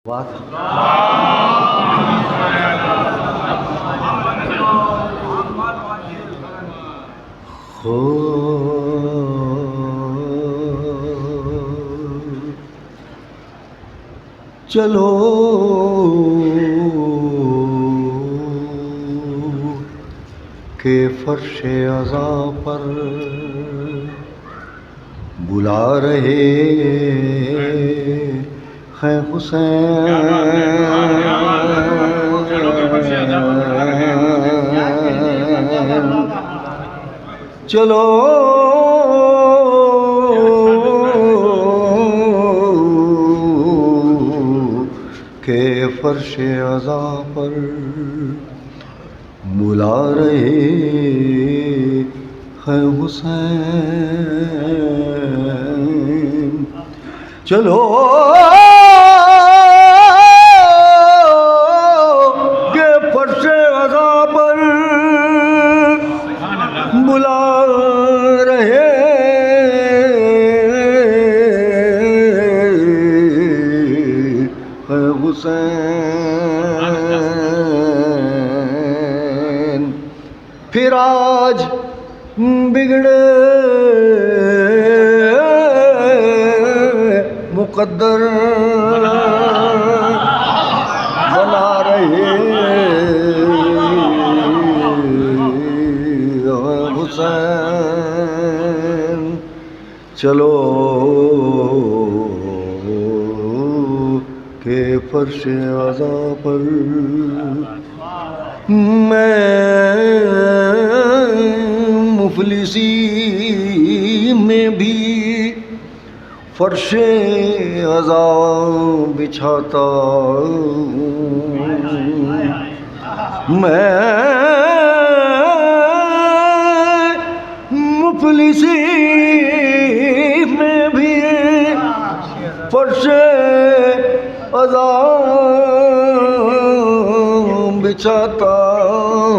بات ہو چلو کہ فرش عزا پر بلا رہے ہیں حسین، چلو کہ فرش عزا پر بلا رہے ہیں حسین، چلو کہ فرش عزا پر بلا رہے ہیں حسین، پھر آج بگڑے مقدر بنا رہے حسین، چلو کہ فرش عزا پر میں مفلسی میں بھی فرش عزا بچھاتا میں مفلسی میں بھی فرش عزا بچھاتا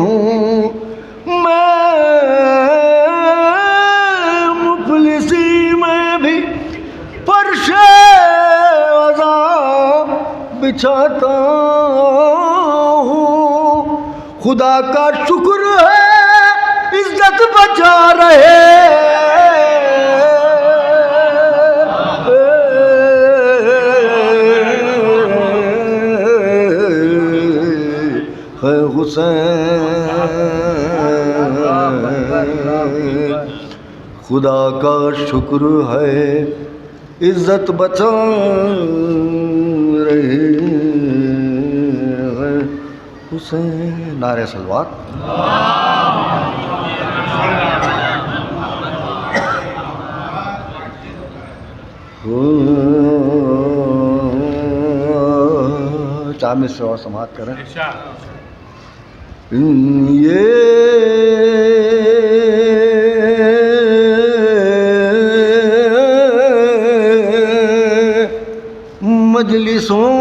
ہوں، میں مفلسی میں بھی فرش عزا بچھاتا ہوں، خدا کا شکر ہے عزت بچا رہے ہے حسین، خدا کا شکر ہے عزت بچا رہے ہیں حسین، نعرہ صلوات۔ چاند سے اور سماعت کریں، یہ مجلسوں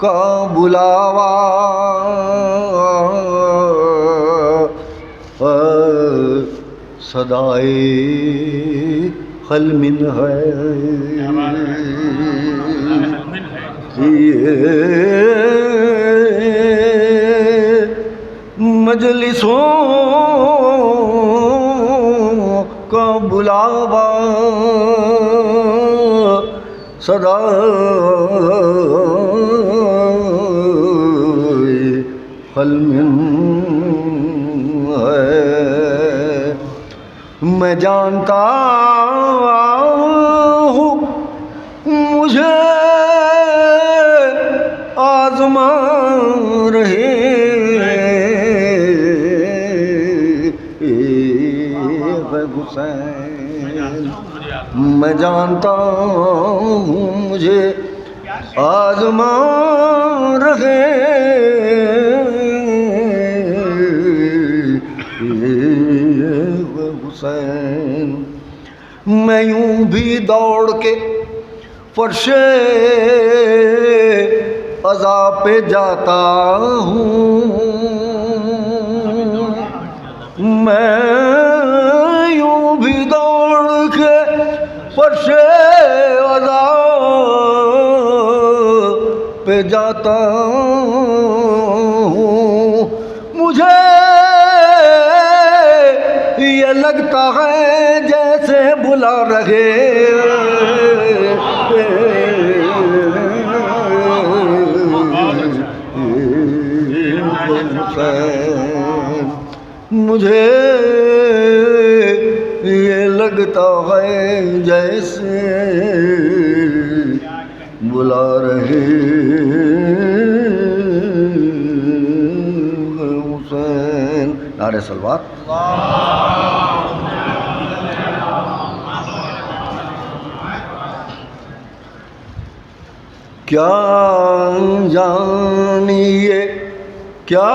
کا بلاوا صدائے حلمن ہے، مجلسوں کا بلاوا صدائے حلمن ہے، میں جانتا ہوں مجھے آزما رہے حسین، میں جانتا ہوں مجھے آزما رہے حسین، میں یوں بھی دوڑ کے فرش عزا پہ جاتا ہوں، میں یوں بھی دوڑ کے فرش وضع پہ جاتا ہوں، مجھے یہ لگتا ہے جیسے بلا رہے مجھے یہ لگتا ہے جیسے بلا رہے حسین۔ نعرہ صلوات۔ کیا جانیے کیا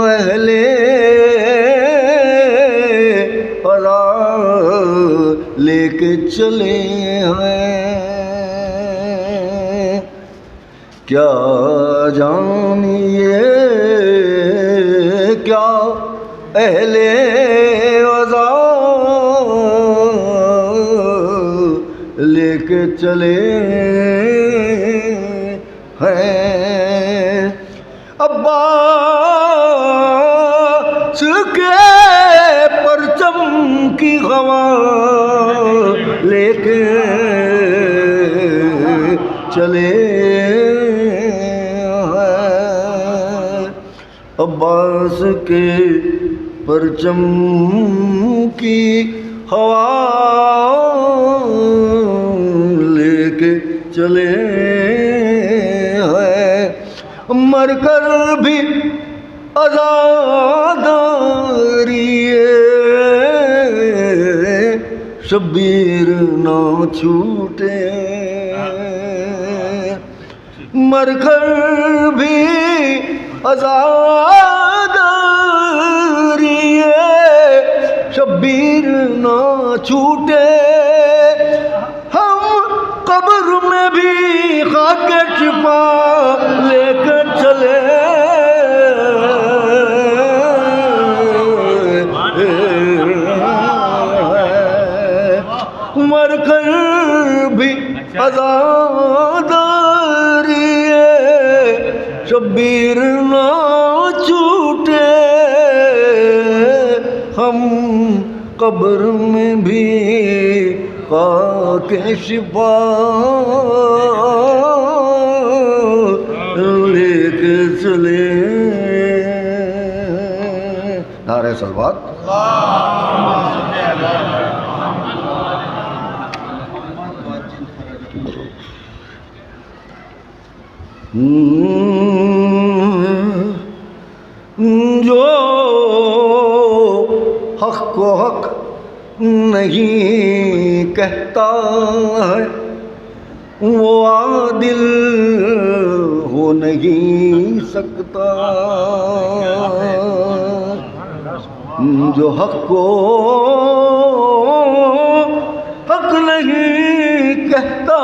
اہل قضا لے کے چلے ہیں، کیا جانیے کیا اہل قضا لے کے چلے ہیں، عباس کے پرچم کی ہوا لے کے چلے ہیں، عباس کے پرچم کی ہوا لے کے چلے ہیں، مر کر بھی عزاداری شبیر نہ چھوٹے، مر کر بھی عزاداری شبیر نہ چھوٹے، ہم قبر میں بھی خاک شفا لے کر چلے، مر کر بھی عزاداری شبیر نہ چھوٹے، ہم قبر میں بھی خاک شفا لے کے چلے۔ نعرہ صلوات۔ جو حق کو حق نہیں کہتا ہے وہ عادل ہو نہیں سکتا، جو حق کو حق نہیں کہتا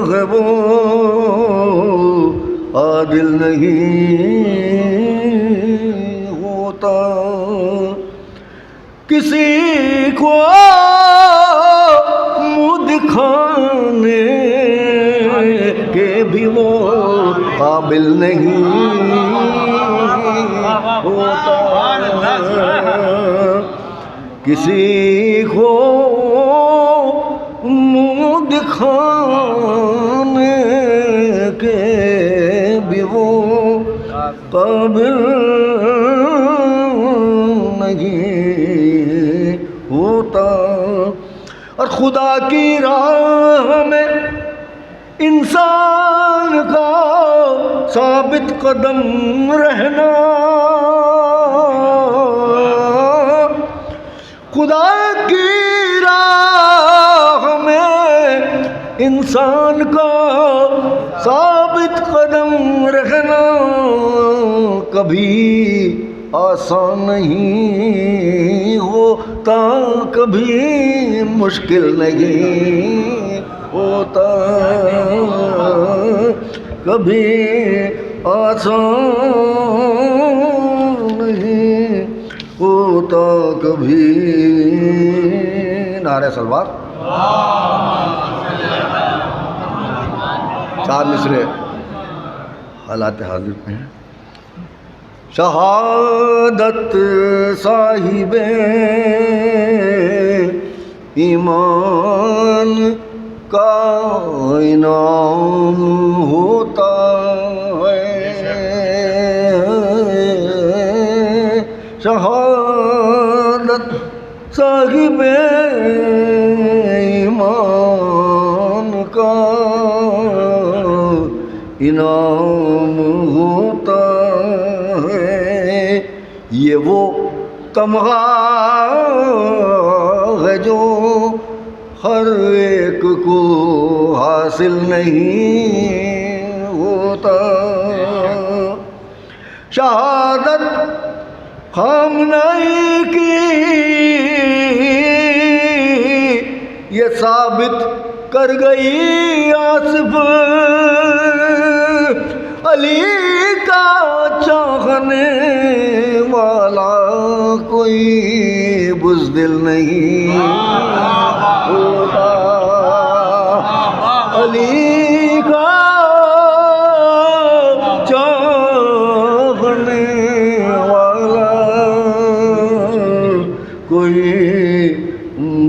ہے وہ عادل نہیں ہوتا، کسی کو منہ دکھانے کے بھی وہ قابل نہیں ہوتا، کسی کو منہ دکھانے کے بھی وہ قابل نہیں ہوتا، اور خدا کی راہ میں انسان کا ثابت قدم رہنا، خدا کی راہ میں انسان کا ثابت قدم رہنا کبھی آسان نہیں ہوتا، کبھی مشکل نہیں ہوتا، کبھی آسان نہیں ہوتا۔ ہوتا کبھی. نعرہ سلوات. چار مصرے حالات حاضر میں ہیں. شہادت صاحب ایمان کا انعام ہوتا ہے. شہادت صاحب ایمان کا انعام ہوتا ہے. یہ وہ تمغہ ہے جو ہر ایک کو حاصل نہیں ہوتا. شہادت خامنہی کی یہ ثابت کر گئی آصف علی کا چاہنے والا کوئی بزدل نہیں ہوتا. علی کا چاہنے والا کوئی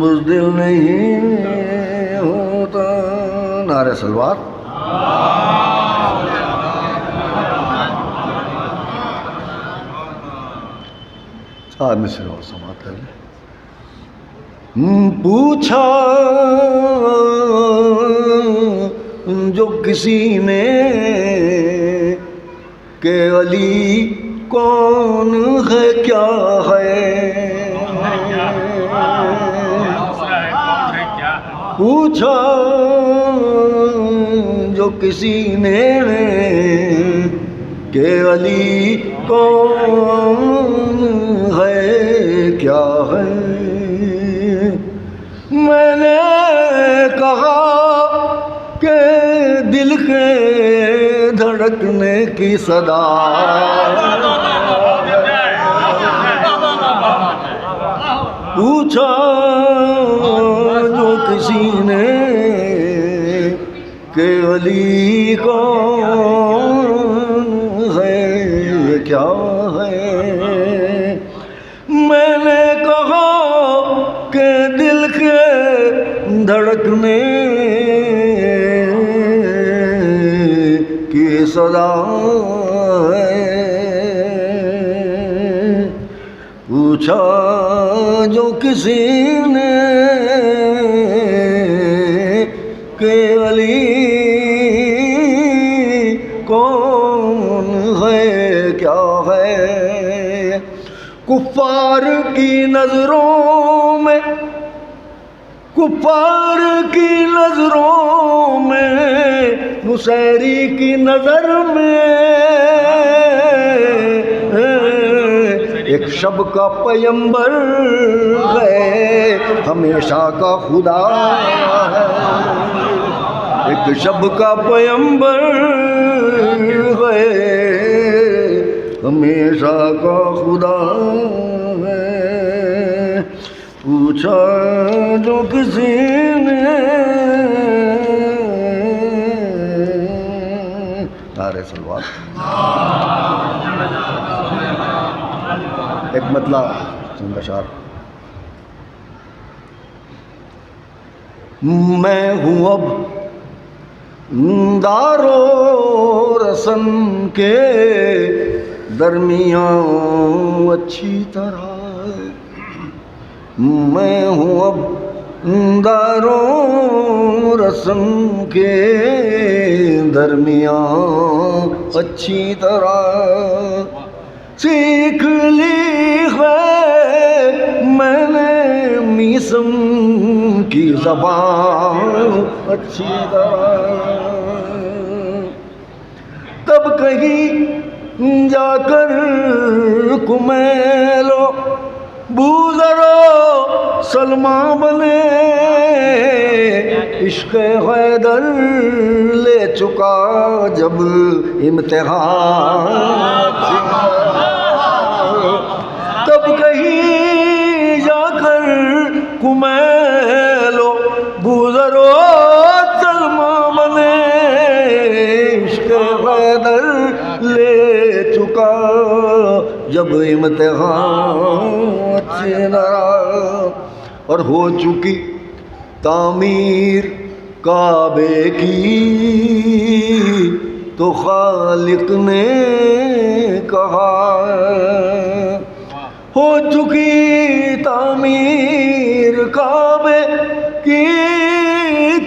بزدل نہیں ہوتا. نعرہ سلوات. مصر اور سماعت کر لیں. پوچھا جو کسی نے کہ علی کون ہے کیا ہے. پوچھا جو کسی نے کہ علی کون ہے کیا ہے. میں نے کہا کہ دل کے دھڑکنے کی صدا. پوچھا جو کسی نے کہ علی کون ہے کیا ہے. میں نے کہا کہ دل کے دھڑکنے کی صدا ہے. پوچھا جو کسی نے کہ علی کون ہے کیا ہے. کفار کی نظروں میں نصیری کی نظر میں ایک شب کا پیمبر ہے ہمیشہ کا خدا ہے. ایک شب کا پیمبر ہے ہمیشہ کا خدا ہے. پوچھا جو کسی نے. نعرہ سلوات. ایک مطلع چند اشعار. میں ہوں اب دارو رسم کے درمیان اچھی طرح. میں ہوں اب دارو رسم کے درمیان اچھی طرح. سیکھ لی ہے میں نے میسم کی زبان اچھی طرح. تب کہیں جا کر کمیلو بوزرو سلماں بنے. عشق حیدر لے چکا جب امتحان. تب کہیں کمیلو بوزرو سلمہ بنے عشق حیدر لے چکا جب امتحان چنرا اور ہو چکی تعمیر کعبے کی تو خالق نے کہا ہو چکی تعمیر کعبے کی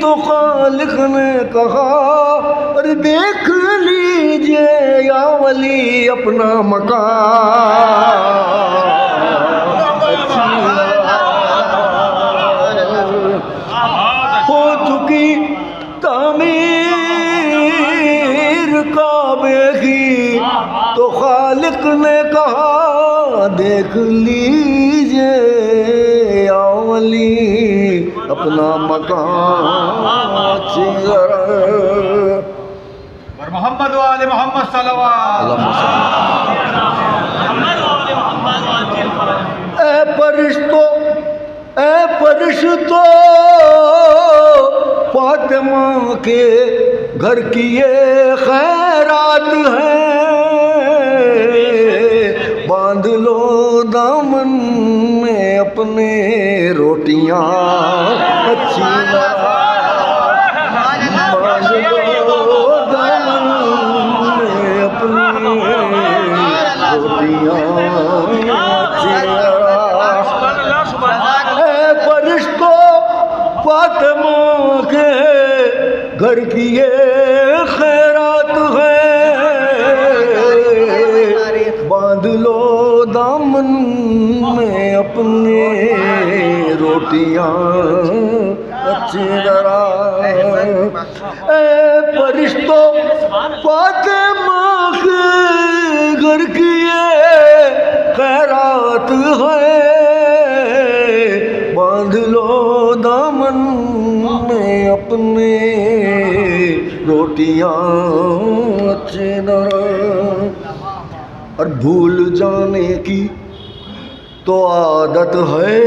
تو خالق نے کہا اور دیکھ لیجئے یا ولی اپنا مکان ہو چکی تعمیر کعبے کی تو خالق نے کہا دیکھ لیجئے یا ولی اپنا مکان ذرا محمد و آل محمد صلوات اے فرشتو فاطمہ کے گھر کی یہ خیرات ہے باندھ لو دامن میں اپنے روٹیاں اچھی باندھ لو دامن میں اپنی روٹیاں فرشتو فاطمہ کے گھر کی یہ خیرات ہے باندھ لو دامن میں اپنے روٹیاں اچھی طرح اے فرشتو فاطمہ کے گھر کی یہ خیرات ہے باندھ لو دامن میں اپنے روٹیاں اچھی طرح اور بھول جانے کی تو عادت ہے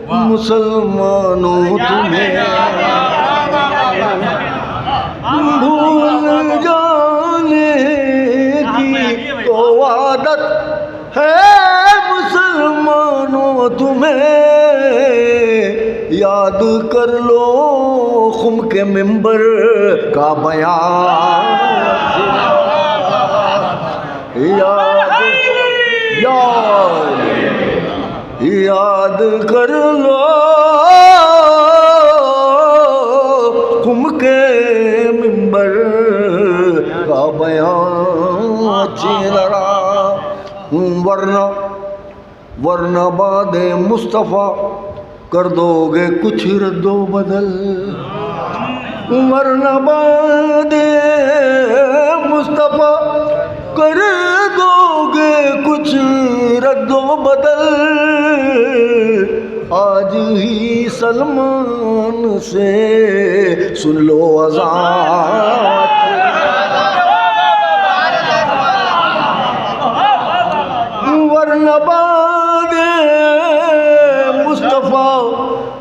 مسلمانوں تمہیں بھول جانے کی تو عادت ہے مسلمانوں تمہیں یاد کر لو خم کے منبر کا بیان یاد کر لو خم کے منبر کا بیان چیرا ورنہ بعد مصطفیٰ کر دو گے کچھ رد و بدل ورنہ بعد مصطفیٰ کر دو گے کچھ رد و بدل آج ہی سلمان سے سن لو اذان ورنہ بعد مصطفیٰ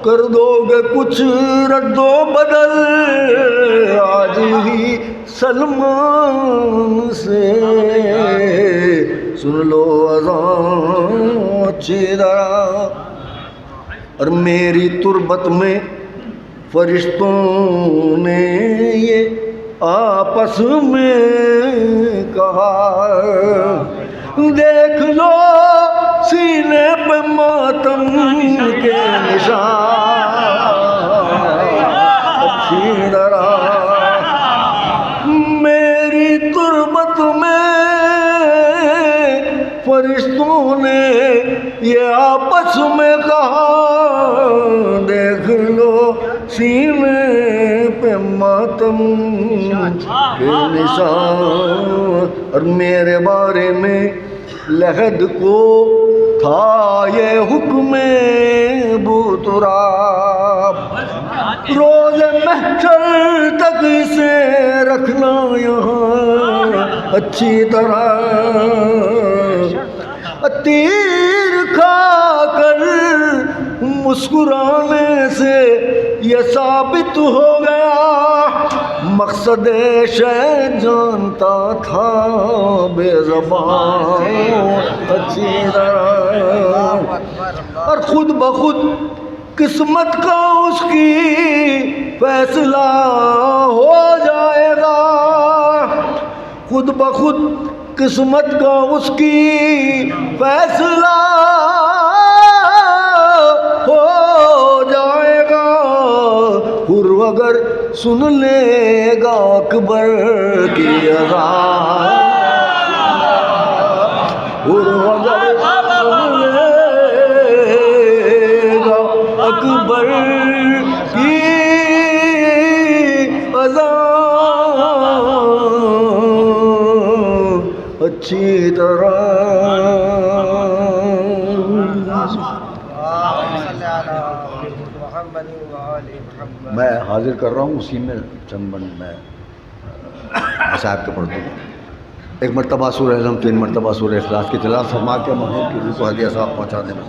کر دو گے کچھ رد و بدل آج ہی سلمان سے سن لو اذان اچھی طرح اور میری تربت میں فرشتوں نے یہ آپس میں کہا دیکھ لو سینے پہ ماتم کے نشان اچھی طرح میری تربت میں فرشتوں نے یہ آپس میں کہا دیکھ لو سینے پہ ماتم کے نشان اور میرے بارے میں لحد کو تھا یہ حکم بوتراب روز محشر تک اسے رکھنا یہاں اچھی طرح تیر کھا کر مسکرانے سے یہ ثابت ہو گیا، مقصد شاید جانتا تھا بے زبان اچھی طرح، اور خود بخود قسمت کا اس کی فیصلہ ہو جائے گا، خود بخود قسمت کا اس کی فیصلہ ہو جائے گا، حر اگر سن لے گا اکبر کی اذان، حر اگر سن لے گا اکبر کی اذان اچھی طرح۔ میں حاضر کر رہا ہوں، اسی میں چند بند میں مصاحب کے پڑھ دوں گا۔ ایک مرتبہ سورہ اعظم، 3 مرتبہ سورہ اخلاص کی تلاوت فرما کے محمود کی روح کو ہدیہ ثواب پہنچا دینا۔